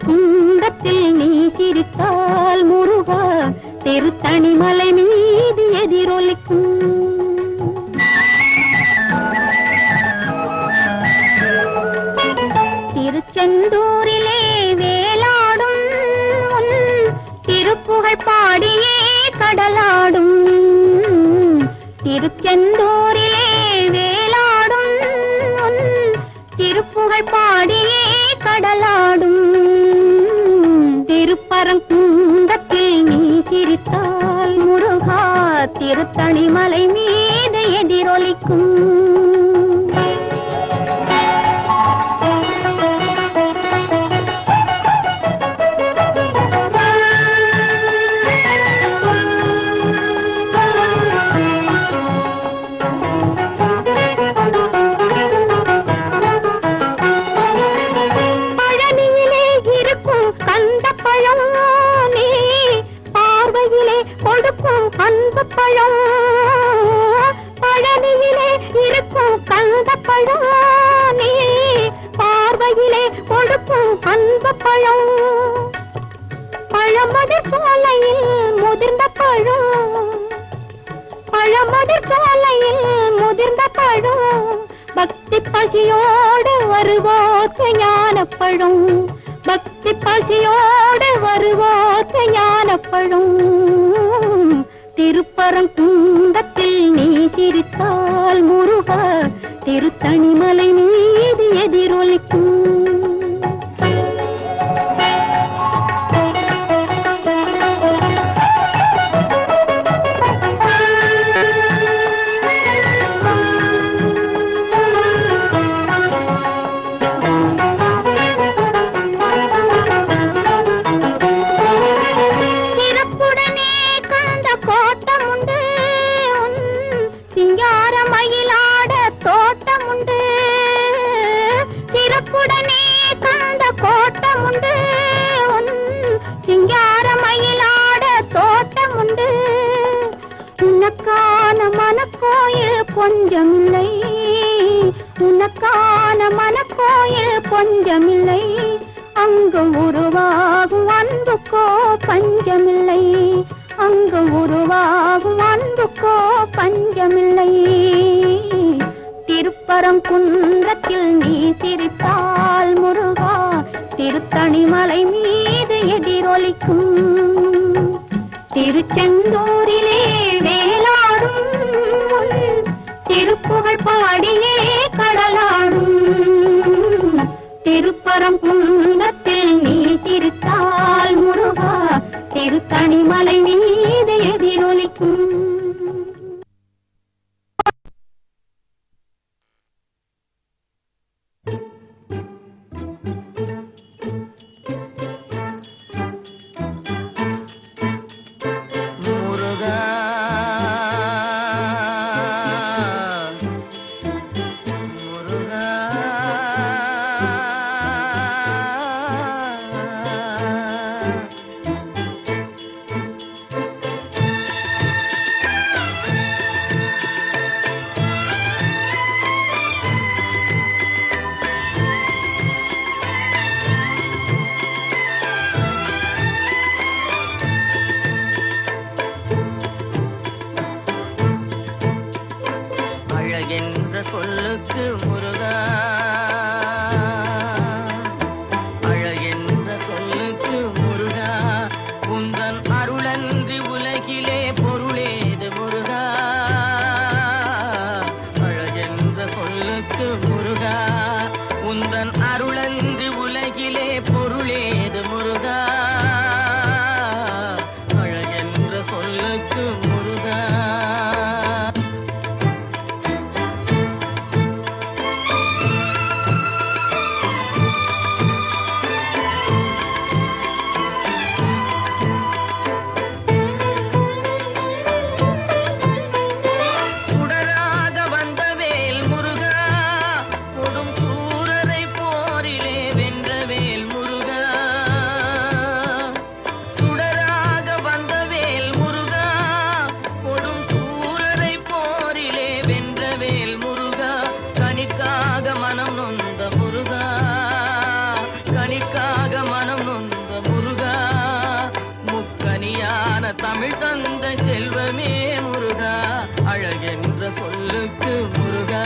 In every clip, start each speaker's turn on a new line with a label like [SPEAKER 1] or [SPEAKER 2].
[SPEAKER 1] குன்றத்தில் நீ சிரித்தால் முருகா திருத்தணிமலை மீது எதிரொலிக்கும். திருச்செந்தூரிலே வேலாடும் உன் திருப்புகழ் பாடியே கடலாடும். திருச்செந்தூரிலே வேலாடும் உன் திருப்புகழ் பாடியே கடலாடும். திருப்பரங்குன்றத்தில் நீ சிரித்தால் முருகா திருத்தணிமலை மீது எதிரொலிக்கும். பழம் பழனியிலே இருக்கும் கந்த பழம் நீ பார்வையிலே கொடுக்கும் அன்பு பழம். பழமதிர் சோலையில் முதிர்ந்த பழம். பழமதிர் சோலையில் முதிர்ந்த பழம். பக்தி பசியோடு வருவோர்க்கு ஞானப்பழம். பக்தி பசியோடு வருவோர்க்கு ஞானப்பழம். திருப்பரங்குன்றத்தில் நீ சிரித்தால் முருகா திருத்தணிமலை மீது எதிரொலிக்கும். உனக்கான மனக்கோயில் கொஞ்சமில்லை. உனக்கான மனக்கோயில் கொஞ்சமில்லை. அங்கு உருவாகும் அன்புக்கோ பஞ்சமில்லை. அங்கு உருவாகும் அன்புக்கோ பஞ்சமில்லை. திருப்பரங்குன்றத்தில் நீ சிரித்தால் முருகா திருத்தணிமலை மீது எதிரொலிக்கும். திருச்செந்தூரிலே வேலாடும் திருப்புகழ் பாடியே கடலாடும். திருப்பரங்குன்றத்தில் நீ சிரித்தால் முருகா திருத்தணிமலை மீது எதிரொலிக்கும்.
[SPEAKER 2] தமிழ் தந்த செல்வமே முருகா, அழகென்ற சொல்லுக்கு முருகா.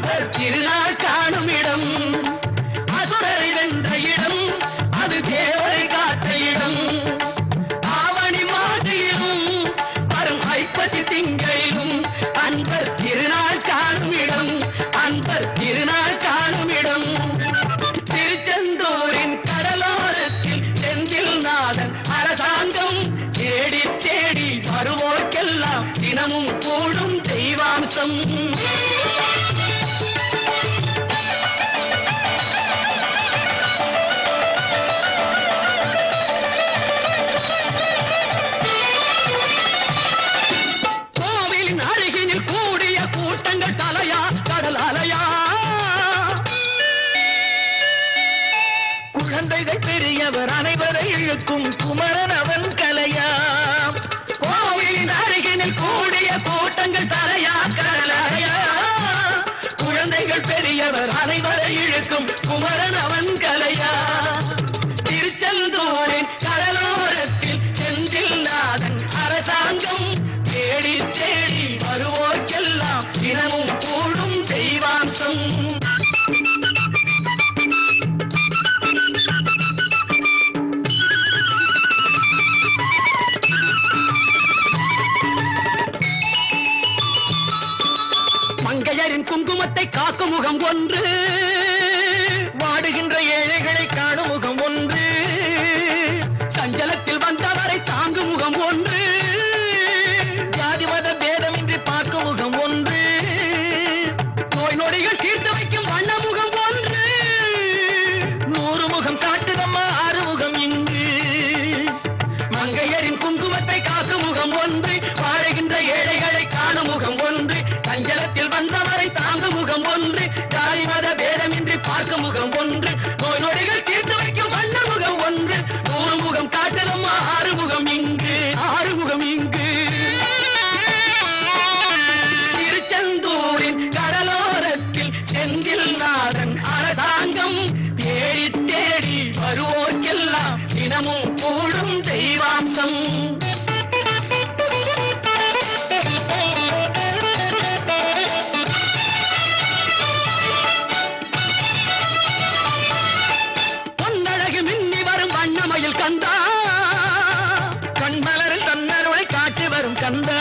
[SPEAKER 2] அன்பர் திருநாள் காணும் இடம், அசுரரை வென்ற இடம், அது தேவரை காத்த இடம். ஆவணி மாசியிலும் வரும் ஐப்பசி திங்களிலும் அன்பர் திருநாள் காணும் இடம், அன்பர் திருநாள் காணும் இடம். திருச்செந்தூரின் கடலோரத்தில் செந்தில் நாதன் அரசாங்கம் தேடி தேடி வருவோர்க்கெல்லாம் தினமும் கூடும் தெய்வாம்சம். கோவிலின் அருகினில் கூடிய கூட்டங்கள் தலையா கடல் அலையா, குழந்தைகள் பெரியவர் அனைவரை இழுக்கும் குமரன் அவன் கலையா. கோவிலின் அருகினில் கூடிய கூட்டங்கள் தலையா கடலையா, குழந்தைகள் பெரியவர் அனைவரை இழுக்கும் குமரன் அவன் கலையா. திருச்செந்தூரின் கடலோரத்தில் செந்தில் நாதன் அரசாங்கம் தேடி தேடி வருவோர்க்கெல்லாம் தினமும் கூடும் தெய்வாம்சம். மங்கையரின் குங்குமத்தை காக்கும் முகம் ஒன்று, வாடுகின்ற ஏழைகளை காணும் முகம் ஒன்று, சஞ்சலத்தில் வந்தவரை தாங்கும் முகம் ஒன்று, ஜாதி மத பேதமின்றி பார்க்கும் முகம் ஒன்று, நோய் நொடிகள் தீர்த்து வைக்கும் வண்ண முகம் ஒன்று, 100 முகம் காட்டுதம்மா 6 முகம் இங்கு. மங்கையரின் குங்குமத்தை காக்கும் முகம் ஒன்று, வாழுகின்ற ஏழைகளை காணும் முகம் ஒன்று, சஞ்சலத்தில் வந்தவரை தாங்கும் முகம் ஒன்று, ஜாதி மத பேதமின்றி பார்க்கும் முகம் ஒன்று, நோய் நொடிகள் தீர்த்து வைக்கும் வண்ண முகம் ஒன்று, 100 முகம் காட்டுதம்மா 6 முகம் இங்கு, 6 முகம் இங்கு. திருச்செந்தூரின் கடலோரத்தில் செந்தில் நாதன் அரசாங்கம் தேடி தேடி வருவோர்க்கெல்லாம் தினமும் கூடும் தெய்வாம்சம். பொன்னழகு மின்னி வரும் வண்ணமயில் கந்தா, கண்மலரில் தன்னருளை காட்டி வரும் கந்தா.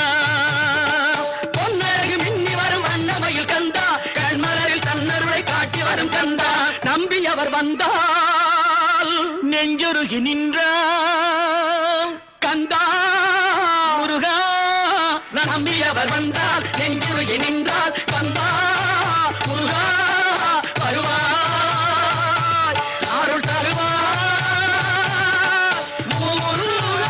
[SPEAKER 2] பொன்னழகு மின்னி வரும் வண்ணமயில் கந்தா, கண்மலரில் தன்னருளை காட்டி வரும் கந்தா. நம்பியவர் வந்தால் நெஞ்சுருகி நின்றான் கந்தா முருகா, நம்பியவர் வந்தால் நெஞ்சுருகி நின்றால் கந்தா முருகா, வருவாய் அருள் தருவாய் முருகா.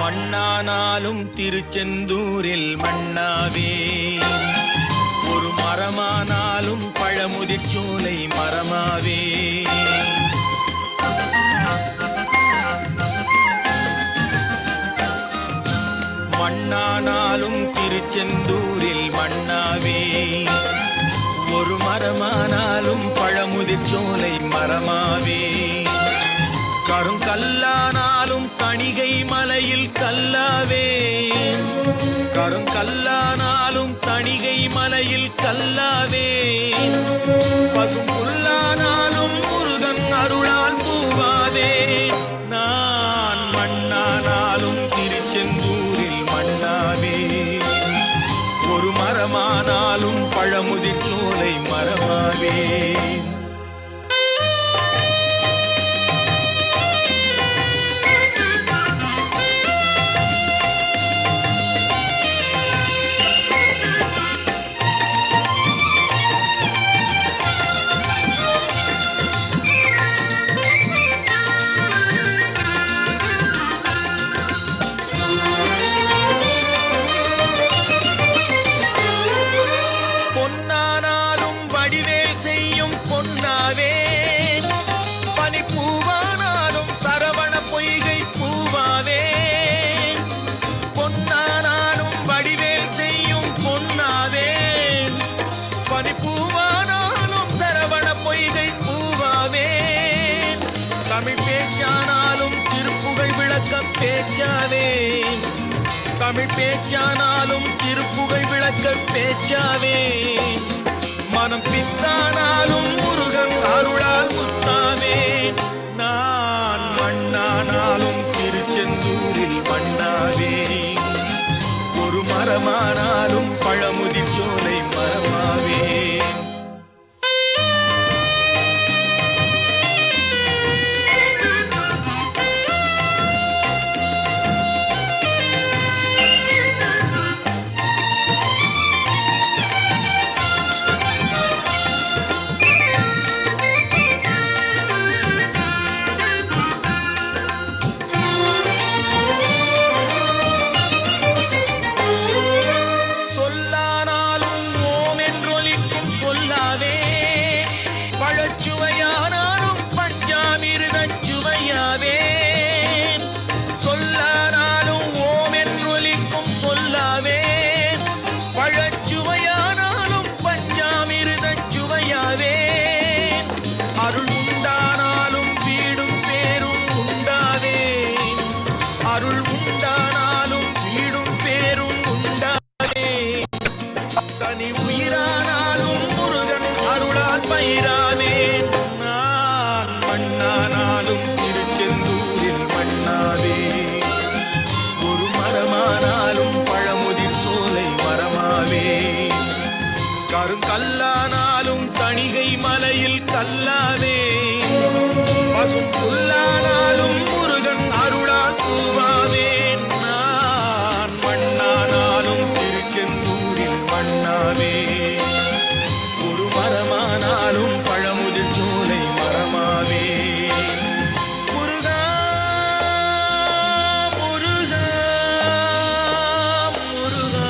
[SPEAKER 2] மண்ணானாலும் திருச்செந்தூரில் மண்ணாவே, ஒரு மரமானாலும் பழமுதிர் சோலை மரமாவே. மண்ணானாலும் திருச்செந்தூரில் மண்ணாவே, ஒரு மரமானாலும் பழமுதிர் சோலை மரமாவே. கருங்கல்லானாலும் தணிகை மலையில் கல்லாவே, கருங்கல்லானாலும் தணிகை மலையில் கல்லாவே. பசும் புல்லானாலும் முருகன் அருளால் பூவாவே. நான் மண்ணானாலும் திருச்செந்தூரில் மண்ணாவே, ஒரு மரமானாலும் பழமுதிர் சோலை மரமாவே.
[SPEAKER 3] தமிழ் பேச்சானாலும் திருப்புகழ் விளக்க பேச்சாவே மனம் பித்தானாலும் முருகன் அருளால் முத்தாவே நான் மண்ணானாலும் திருச்செந்தூரில் மண்ணாவே ஒரு மரமானாலும் பழமுதிர் சோலை மரமாவே கல்லானாலும் தணிகை மலையில் கல்லாவே பசும் புல்லானாலும் முருகன் அருளால் பூவாவேன் நான் மண்ணானாலும் திருச்செந்தூரில் மண்ணாவே ஒரு மரமானாலும் பழமுதிர் சோலை மரமாவே முருகா முருகா முருகா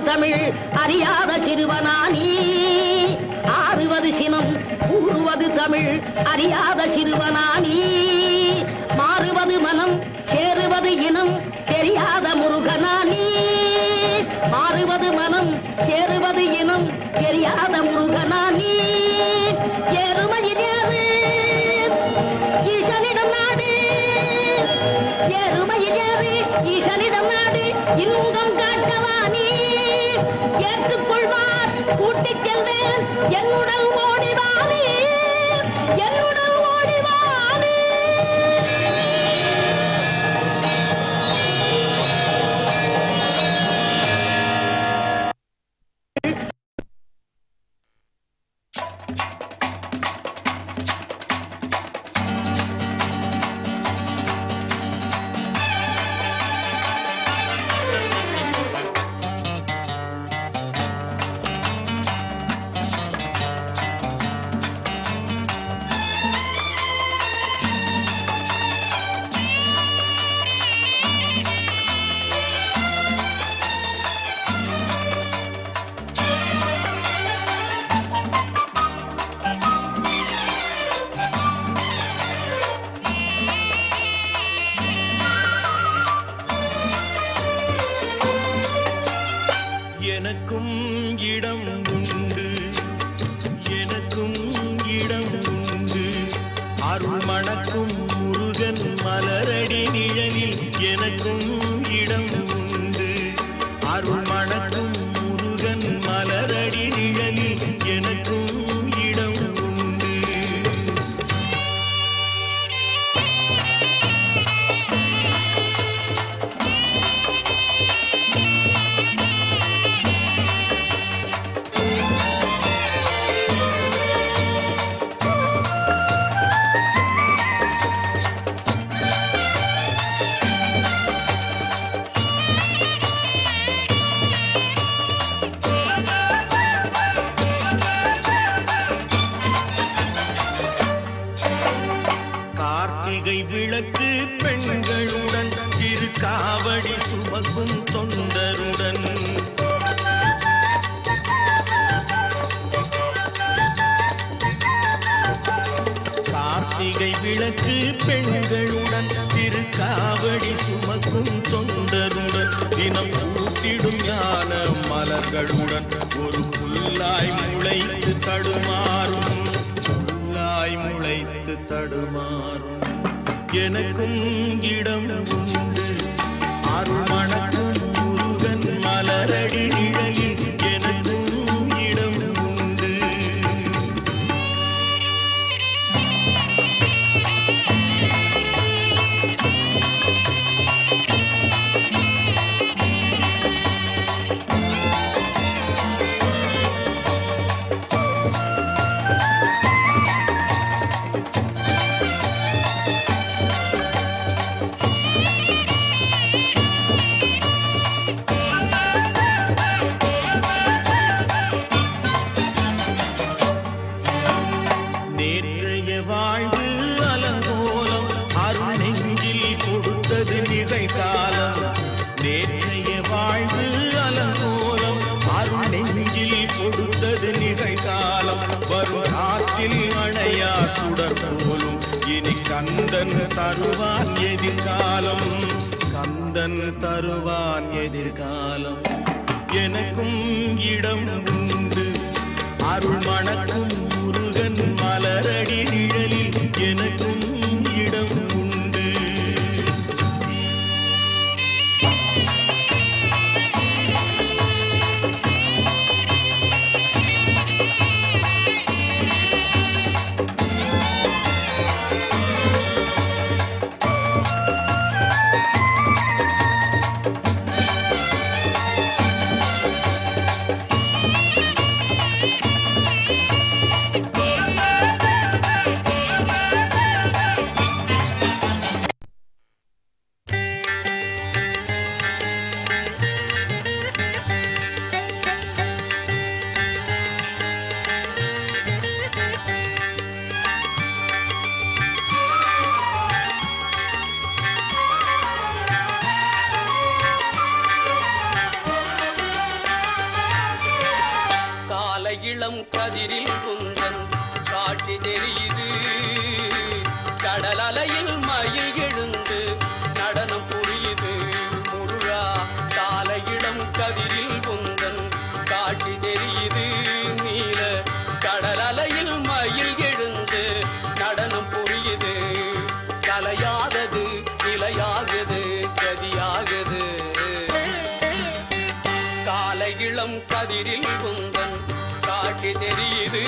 [SPEAKER 2] தமிழ் அறியாத சிறுவனானி ஆறுவது சினம் கூறுவது தமிழ் அறியாத சிறுவனானி மாறுவது மனம் சேருவது இனம் தெரியாத முருகனானி மாறுவது மனம் சேருவது இனம் தெரியாத முருகனானி எருமையில் ஏறு ஈசனிடம் நாடு எருமையில் ஏறு ஈசனிடம் நாடு இன்பம் காட்டவானி ஏற்றுக்கொள்வார் கூட்டிச் செல்வேன் என்னுடன் ஓடிவானி என்னுடன் ஓடிவானி
[SPEAKER 3] எனக்கும் இடம் உண்டு எனக்கும் இடம் உண்டு அருள் மணக்கும் முருகன் மலரடி நிழலில் எனக்கும் இடம் உண்டு அருள் மணக்கும் முருகன் மலரடி நிழலில் எனக்கும் இடம் உண்டு கார்த்திகை விளக்கு பெண்களுடன் திருக்காவடி சுமக்கும் தொண்டருடன் கார்த்திகை விளக்கு பெண்களுடன் திருக்காவடி சுமக்கும் தொண்டருடன் தினம் கூட்டிடும் ஞான மலர்களுடன் ஒரு புல்லாய் முளைத்து தடுமாறும் புல்லாய் முளைத்து தடுமாறும் எனக்கும் இடம் உண்டு அருள் மணக்கும் முருகன் மலரடி நிழலில் எனக்கும் இடம் உண்டு நேற்றைய வாழ்வு அலங்கோலம் அருள் நெஞ்சில் கொடுத்தது நிகழ்காலம் நேற்றைய வாழ்வு அலங்கோலம் அருள் நெஞ்சில் கொடுத்தது நிகழ்காலம் வரும் ஆற்றில் அணையா சுடர் போலும் இனி கந்தன் தருவான் எதிர்காலம் கந்தன் தருவான் எதிர்காலம் எனக்கும் இடம் உண்டு அருள் மணக்கும் முருகன் மலரடி நிழலில் எனக்கும் இடம் உண்டு
[SPEAKER 2] இளம் கதிரில் குந்தன் காட்சி தெரியுது கடல் அலையில் மயில் எழுந்து நடனம் புரியுது முருகா கால இளம் கதிரில் குந்தன் காட்சி தெரியுது நீல கடல் அலையில் மயில் எழுந்து நடனம் புரியுது கலையாதது நிலையாகுது கதியாகுது கால இளம் கதிரில் குந்தன் காட்சி தெரியுது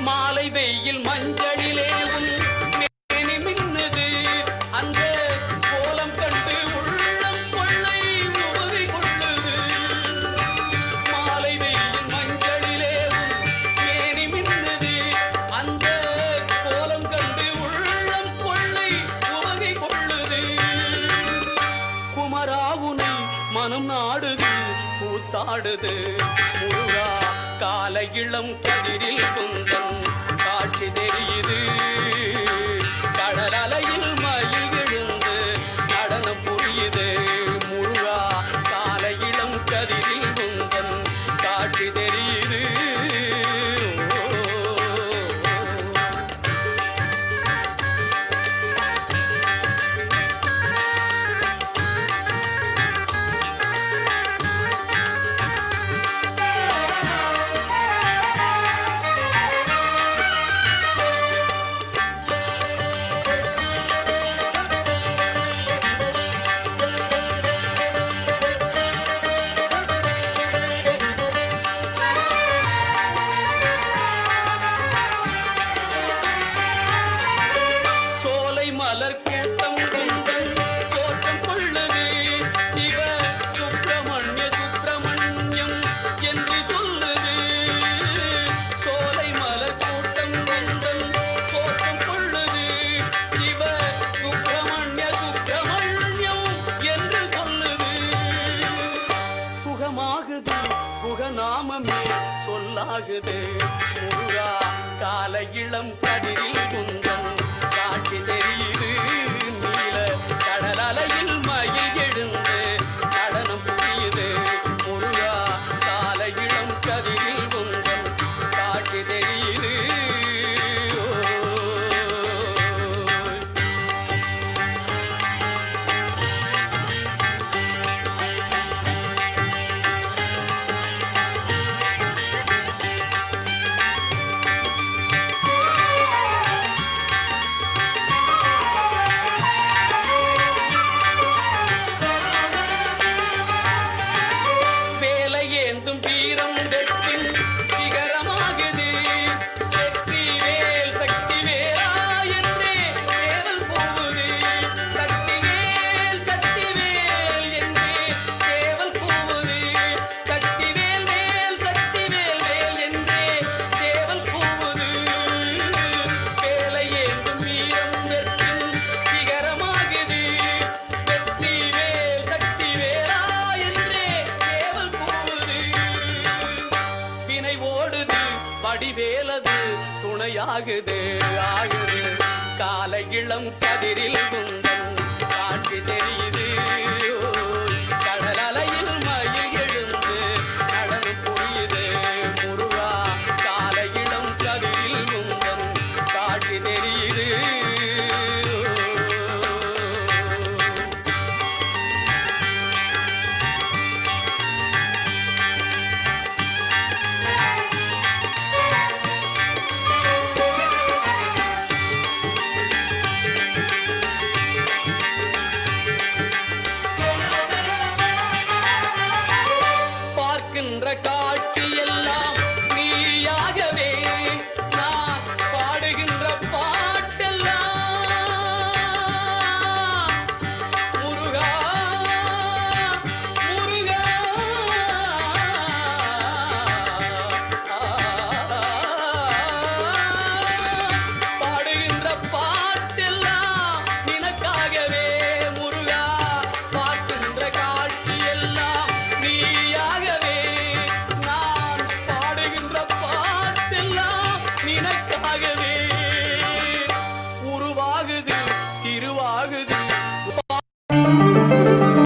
[SPEAKER 2] மாலை வெயில் மஞ்சளிலே மேனி மின்னுது அந்த கோலம் கண்டு உள்ளம் கொள்ளை உவகை கொள்ளுது மாலை வெயில் மஞ்சளிலே மேனி மின்னுது அந்த கோலம் கண்டு உள்ளம் கொள்ளை உவகை கொள்ளுது குமராவுனை மனம் நாடுது கூத்தாடுது முருகா கால இளம் கதிரில் குந்தன் காட்சி தெரியுது கடல் அலையில் மயில் எழுந்து நடனம் புரியுது முருகா கால இளம் கதிரில் குந்தன் காட்சி தெரியுது மலர் கூட்டம் குந்தன் தோற்றம் கொள்ளுது சிவ சுப்பிரமணிய சுப்பிரமணியம் என்று சொல்லுது சோலை மலர் கூட்டம் குந்தன் தோற்றம் கொள்ளுது சிவ சுப்பிரமணிய சுப்பிரமணியம் என்று சொல்லுது சுகமாகுது சுகநாமமே சொல்லாகுது முருகா கால இளம் கதிரில் குந்தன் காட்சி தெரியுது நீல கடல் அலையில் மயில் எழுந்து நடனம் புரியுது முருகா கால இளம் கதிரில் குந்தன் காட்சி தெரியுது வீரம் வெற்றின் சிகரமாகுது வெற்றி வேல் சக்தி வேலா என்றே தேவல் போகுது சக்தி வேல் என்றே தேவல் போகுது சக்தி வேல் வேல் என்றே தேவல் போகுது வேலை ஏந்தும் வீரம் வெற்றின் சிகரமாகுது வெற்றி வேல் சக்தி வேலா என்றே தேவல் போகுது வினை ஓடுது வடிவேலது துணையாகுது ஆகுது கால இளம் கதிரில் குந்த